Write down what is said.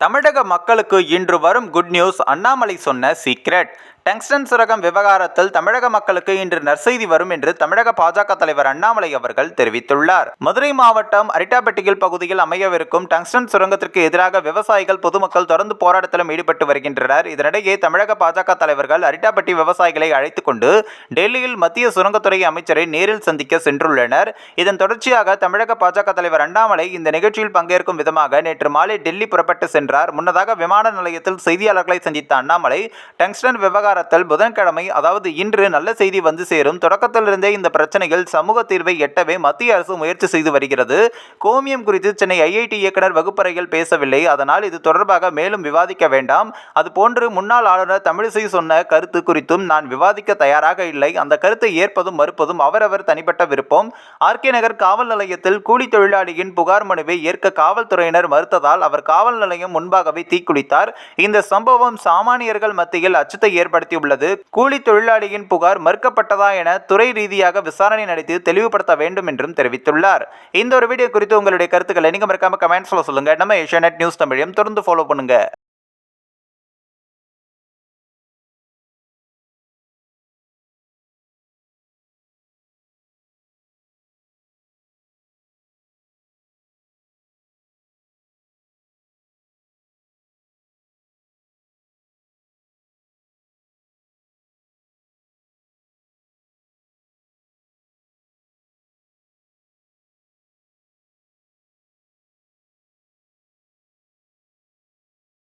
தமிழக மக்களுக்கு இன்று வரும் குட் நியூஸ். அண்ணாமலை சொன்ன சீக்ரெட். டங்ஸ்டன் சுரங்கம் விவகாரத்தில் தமிழக மக்களுக்கு இன்று நற்செய்தி வரும் என்று தமிழக பாஜக தலைவர் அண்ணாமலை அவர்கள் தெரிவித்துள்ளார். மதுரை மாவட்டம் அரிட்டாபட்டியில் பகுதியில் அமையவிருக்கும் டங்ஸ்டன் சுரங்கத்திற்கு எதிராக விவசாயிகள் பொதுமக்கள் தொடர்ந்து போராட்டத்திலும் ஈடுபட்டு வருகின்றனர். இதனிடையே தமிழக பாஜக தலைவர்கள் அரிட்டாபட்டி விவசாயிகளை அழைத்துக் கொண்டு டெல்லியில் மத்திய சுரங்கத்துறை அமைச்சரை நேரில் சந்திக்க சென்றுள்ளனர். இதன் தொடர்ச்சியாக தமிழக பாஜக தலைவர் அண்ணாமலை இந்த நிகழ்ச்சியில் பங்கேற்கும் விதமாக நேற்று மாலை டெல்லி புறப்பட்டு சென்றார். முன்னதாக விமான நிலையத்தில் செய்தியாளர்களை சந்தித்த அண்ணாமலை டங்ஸ்டன் விவகாரத்தில் புதன்கிழமை, அதாவது இன்று நல்ல செய்தி வந்து சேரும். தொடக்கத்திலிருந்தே இந்த பிரச்சனையில் சமூக தீர்வை எட்டவே மத்திய அரசு முயற்சி செய்து வருகிறது. கோமியம் குறித்து சென்னை ஐஐடி இயக்குனர் வகுப்பறையில் பேசவில்லை. அதனால் இது தொடர்பாக மேலும் விவாதிக்க வேண்டாம். அதுபோன்று முன்னாள் ஆளுநர் தமிழிசை சொன்ன கருத்து குறித்தும் நான் விவாதிக்க தயாராக இல்லை. அந்த கருத்தை ஏற்பதும் மறுப்பதும் அவரவர் தனிப்பட்ட விருப்பம். ஆர்கே நகர் காவல் நிலையத்தில் கூலி தொழிலாளியின் புகார் மனுவை ஏற்க காவல்துறையினர் மறுத்ததால் அவர் காவல் நிலையம் முன்பாகவே தீக்குளித்தார். இந்த சம்பவம் சாமானியர்கள் மத்தியில் அச்சத்தை ஏற்படுத்தியுள்ளது. கூலி தொழிலாளியின் புகார் மறுக்கப்பட்டதா என துறை ரீதியாக விசாரணை நடத்தி தெளிவுபடுத்த வேண்டும் என்றும் தெரிவித்துள்ளார். இந்த ஒரு வீடியோ குறித்து உங்களுடைய கருத்துக்களை நீங்க மறக்காம கமெண்ட்ஸ்ல சொல்லுங்க. நம்ம ஏஷியாநெட் நியூஸ் தமிழையும் தொடர்ந்து ஃபாலோ பண்ணுங்க.